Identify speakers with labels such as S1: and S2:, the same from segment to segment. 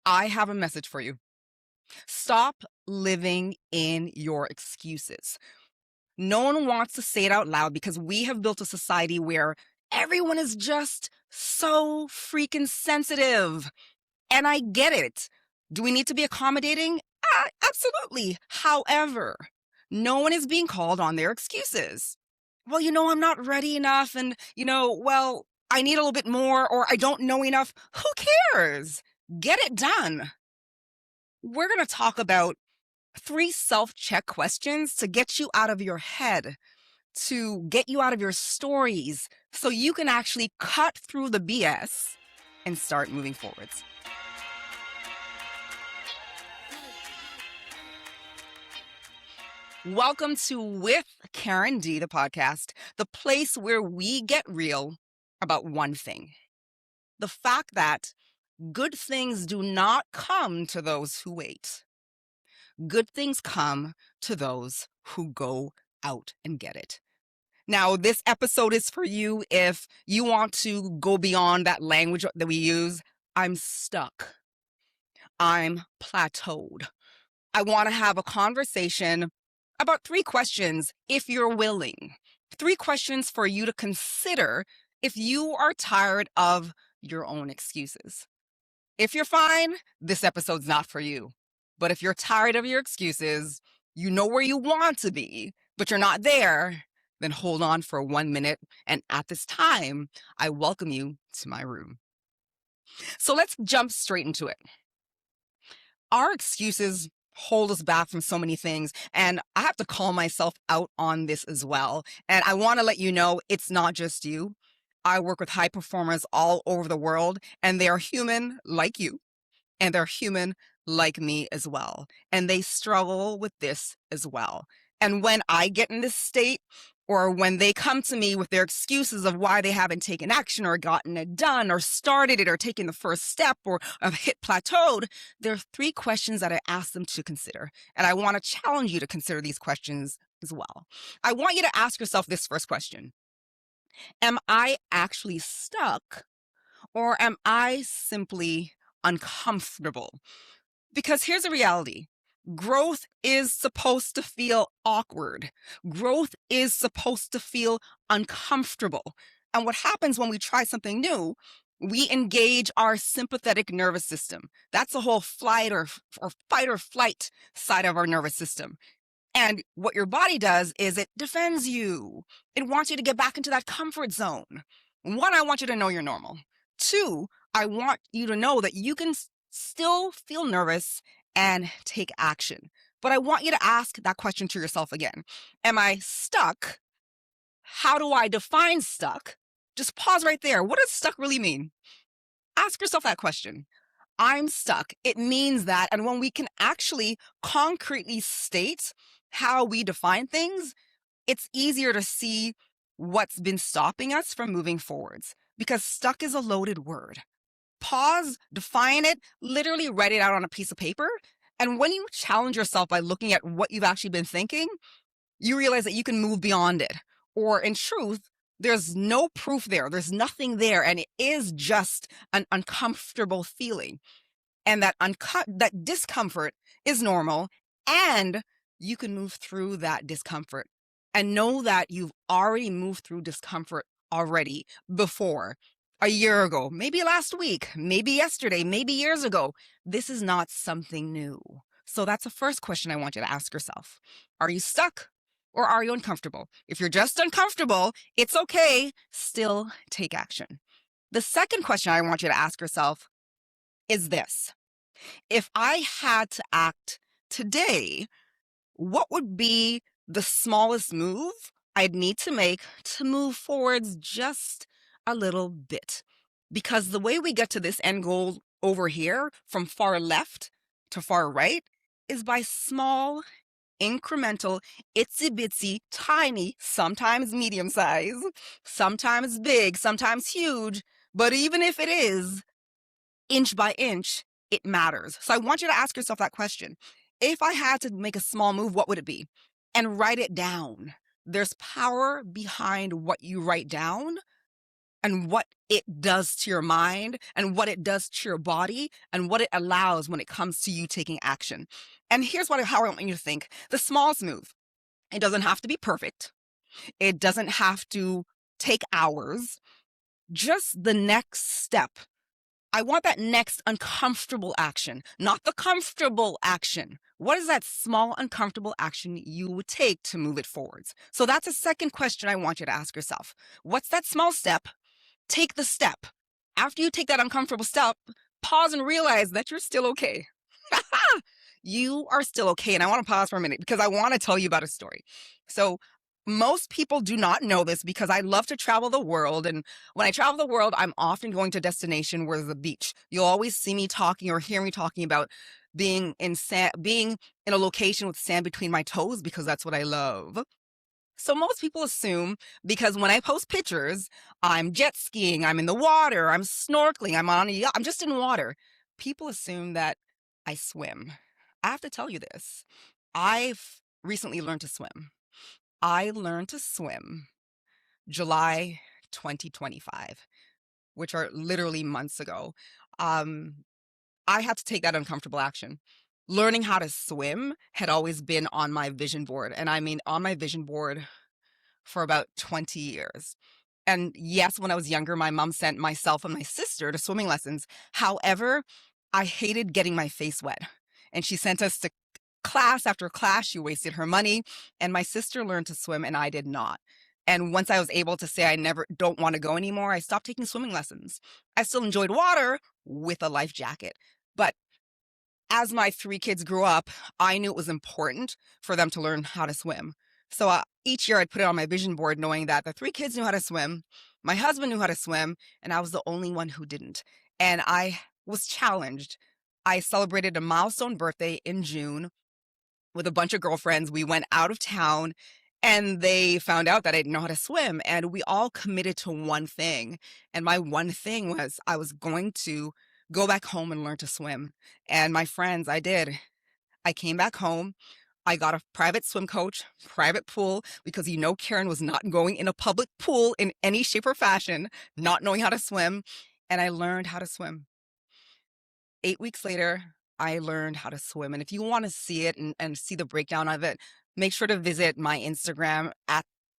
S1: I have a message for you. Stop living in your excuses. No one wants to say it out loud because we have built a society where everyone is just so freaking sensitive. And I get it. Do we need to be accommodating? Absolutely. However, no one is being called on their excuses. Well, I'm not ready enough. And, I need a little bit more, or I don't know enough. Who cares? Get it done. We're going to talk about 3 self-check questions to get you out of your head, to get you out of your stories, so you can actually cut through the BS and start moving forwards. Welcome to With Karen D, the podcast, the place where we get real about one thing. The fact that good things do not come to those who wait. Good things come to those who go out and get it. Now, this episode is for you if you want to go beyond that language that we use. I'm stuck. I'm plateaued. I want to have a conversation about 3 questions if you're willing. 3 questions for you to consider if you are tired of your own excuses. If you're fine, this episode's not for you. But if you're tired of your excuses, you know where you want to be, but you're not there, then hold on for 1 minute. And at this time, I welcome you to my room. So let's jump straight into it. Our excuses hold us back from so many things. And I have to call myself out on this as well. And I want to let you know it's not just you. I work with high performers all over the world, and they are human like you. And they're human like me as well. And they struggle with this as well. And when I get in this state, or when they come to me with their excuses of why they haven't taken action or gotten it done or started it or taken the first step or have hit plateaued, there are 3 questions that I ask them to consider. And I want to challenge you to consider these questions as well. I want you to ask yourself this first question. Am I actually stuck, or am I simply uncomfortable? Because here's the reality. Growth is supposed to feel awkward. Growth is supposed to feel uncomfortable. And what happens when we try something new, we engage our sympathetic nervous system. That's the whole flight or fight or flight side of our nervous system. And what your body does is it defends you. It wants you to get back into that comfort zone. 1, I want you to know you're normal. 2, I want you to know that you can still feel nervous and take action. But I want you to ask that question to yourself again. Am I stuck? How do I define stuck? Just pause right there. What does stuck really mean? Ask yourself that question. I'm stuck. It means that. And when we can actually concretely state how we define things, it's easier to see what's been stopping us from moving forwards, because stuck is a loaded word. Pause, define it, literally write it out on a piece of paper. And when you challenge yourself by looking at what you've actually been thinking, you realize that you can move beyond it. Or in truth, there's no proof there. There's nothing there. And it is just an uncomfortable feeling. And that discomfort is normal. And you can move through that discomfort. And know that you've already moved through discomfort already before. A year ago, maybe last week, maybe yesterday, maybe years ago. This is not something new. So that's the first question I want you to ask yourself. Are you stuck, or are you uncomfortable? If you're just uncomfortable, it's okay. Still take action. The second question I want you to ask yourself is this. If I had to act today, what would be the smallest move I'd need to make to move forwards just a little bit? Because the way we get to this end goal over here, from far left to far right, is by small, incremental, itsy bitsy, tiny, sometimes medium size, sometimes big, sometimes huge. But even if it is inch by inch, it matters. So I want you to ask yourself that question. If I had to make a small move, what would it be? And write it down. There's power behind what you write down. and what it does to your mind and what it does to your body and what it allows when it comes to you taking action. And here's how I want you to think. The smallest move. It doesn't have to be perfect. It doesn't have to take hours. Just the next step. I want that next uncomfortable action, not the comfortable action. What is that small uncomfortable action you would take to move it forwards? So that's a second question I want you to ask yourself. What's that small step? Take the step. After you take that uncomfortable step, pause and realize that you're still okay. You are still okay. And I want to pause for a minute because I want to tell you about a story. So most people do not know this because I love to travel the world. And when I travel the world, I'm often going to a destination where there's a beach. You'll always see me talking or hear me talking about being in a location with sand between my toes because that's what I love. So most people assume because when I post pictures, I'm jet skiing, I'm in the water, I'm snorkeling, I'm on a yacht, I'm just in water. People assume that I swim. I have to tell you this. I've recently learned to swim. I learned to swim July 2025, which are literally months ago. Um, I had to take that uncomfortable action. Learning how to swim had always been on my vision board. And I mean, on my vision board for about 20 years. And yes, when I was younger, my mom sent myself and my sister to swimming lessons. However, I hated getting my face wet. And she sent us to class after class. She wasted her money. And my sister learned to swim and I did not. And once I was able to say I never don't want to go anymore, I stopped taking swimming lessons. I still enjoyed water with a life jacket. But as my 3 kids grew up, I knew it was important for them to learn how to swim. So each year I'd put it on my vision board knowing that the 3 kids knew how to swim, my husband knew how to swim, and I was the only one who didn't. And I was challenged. I celebrated a milestone birthday in June with a bunch of girlfriends. We went out of town and they found out that I didn't know how to swim. And we all committed to one thing. And my one thing was I was going to go back home and learn to swim. And my friends, I did. I came back home. I got a private swim coach, private pool, because Karen was not going in a public pool in any shape or fashion, not knowing how to swim. And I learned how to swim. 8 weeks later, I learned how to swim. And if you want to see it and see the breakdown of it, make sure to visit my Instagram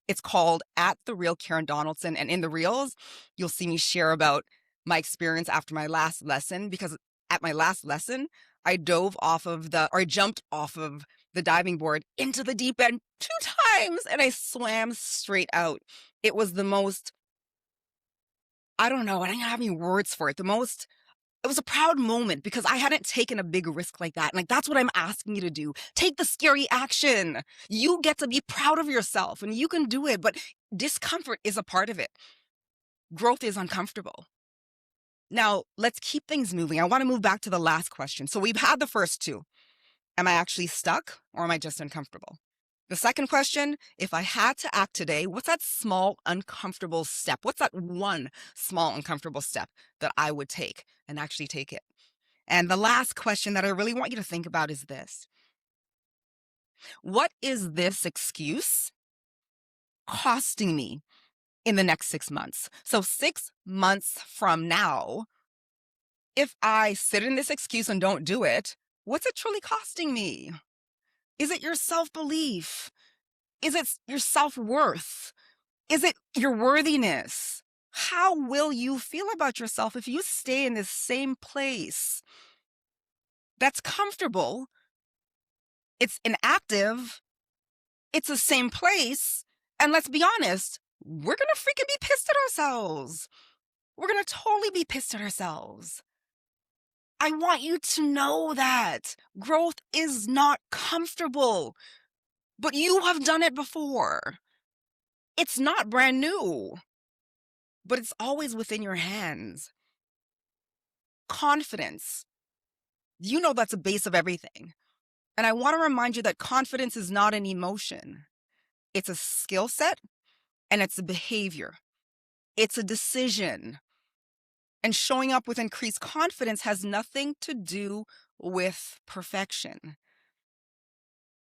S1: it's called at the real Karen Donaldson. And in the reels, you'll see me share about my experience after my last lesson, because at my last lesson, I jumped off of the diving board into the deep end 2 times and I swam straight out. It was the most, I don't know, I don't have any words for it. It was a proud moment because I hadn't taken a big risk like that. And that's what I'm asking you to do. Take the scary action. You get to be proud of yourself and you can do it, but discomfort is a part of it. Growth is uncomfortable. Now, let's keep things moving. I want to move back to the last question. So we've had the first 2. Am I actually stuck or am I just uncomfortable? The second question, if I had to act today, what's that small uncomfortable step? What's that one small uncomfortable step that I would take and actually take it? And the last question that I really want you to think about is this. What is this excuse costing me in the next 6 months? So 6 months from now, if I sit in this excuse and don't do it, what's it truly costing me? Is it your self-belief? Is it your self-worth? Is it your worthiness? How will you feel about yourself if you stay in this same place that's comfortable? It's inactive. It's the same place. And let's be honest, we're going to freaking be pissed at ourselves. We're going to totally be pissed at ourselves. I want you to know that growth is not comfortable, but you have done it before. It's not brand new, but it's always within your hands. Confidence. You know that's the base of everything. And I want to remind you that confidence is not an emotion. It's a skill set and it's a behavior. It's a decision. And showing up with increased confidence has nothing to do with perfection.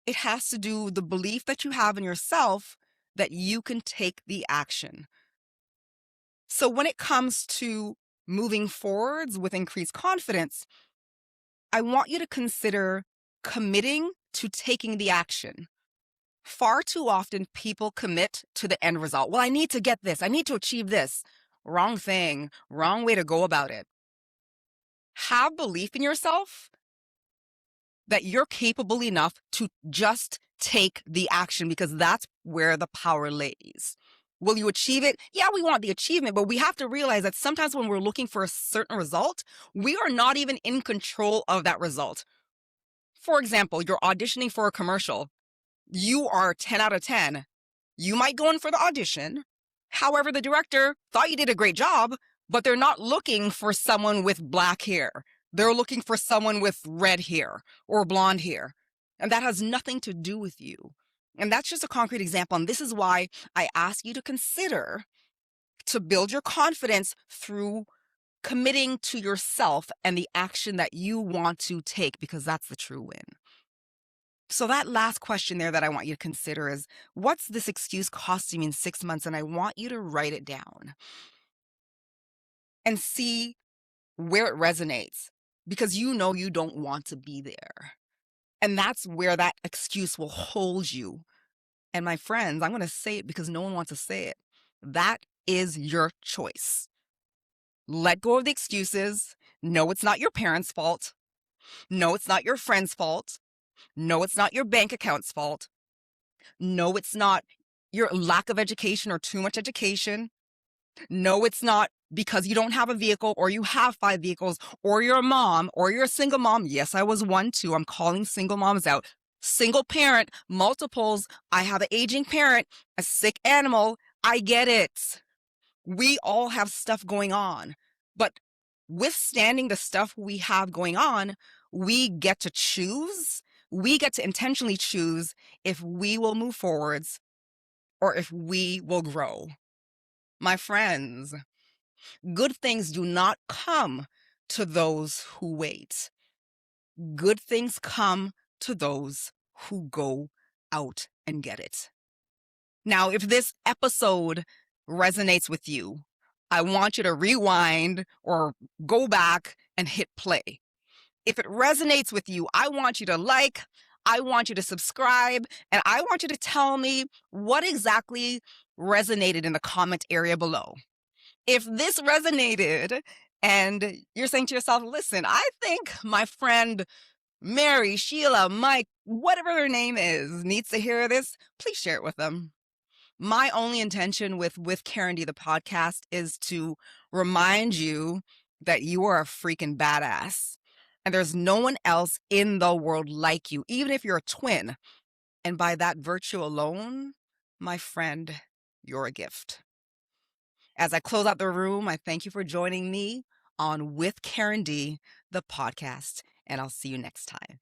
S1: It has to do with the belief that you have in yourself that you can take the action. So when it comes to moving forwards with increased confidence, I want you to consider committing to taking the action. Far too often, people commit to the end result. Well, I need to get this. I need to achieve this. Wrong thing, wrong way to go about it. Have belief in yourself that you're capable enough to just take the action, because that's where the power lays. Will you achieve it? Yeah, we want the achievement, but we have to realize that sometimes when we're looking for a certain result, we are not even in control of that result. For example, you're auditioning for a commercial. You are 10 out of 10. You might go in for the audition. However, the director thought you did a great job, but they're not looking for someone with black hair. They're looking for someone with red hair or blonde hair. And that has nothing to do with you. And that's just a concrete example. And this is why I ask you to consider to build your confidence through committing to yourself and the action that you want to take, because that's the true win. So that last question there that I want you to consider is, what's this excuse costing me in 6 months? And I want you to write it down and see where it resonates, because you know you don't want to be there. And that's where that excuse will hold you. And my friends, I'm going to say it because no one wants to say it. That is your choice. Let go of the excuses. No, it's not your parents' fault. No, it's not your friend's fault. No, it's not your bank account's fault. No, it's not your lack of education or too much education. No, it's not because you don't have a vehicle or you have 5 vehicles or you're a mom or you're a single mom. Yes, I was one too. I'm calling single moms out. Single parent, multiples. I have an aging parent, a sick animal. I get it. We all have stuff going on. But withstanding the stuff we have going on, we get to choose. We get to intentionally choose if we will move forwards or if we will grow. My friends, good things do not come to those who wait. Good things come to those who go out and get it. Now, if this episode resonates with you, I want you to rewind or go back and hit play. If it resonates with you, I want you to like, I want you to subscribe, and I want you to tell me what exactly resonated in the comment area below. If this resonated and you're saying to yourself, listen, I think my friend Mary, Sheila, Mike, whatever their name is, needs to hear this, please share it with them. My only intention with Karen D, the podcast, is to remind you that you are a freaking badass. And there's no one else in the world like you, even if you're a twin. And by that virtue alone, my friend, you're a gift. As I close out the room, I thank you for joining me on With Karen D, the podcast, and I'll see you next time.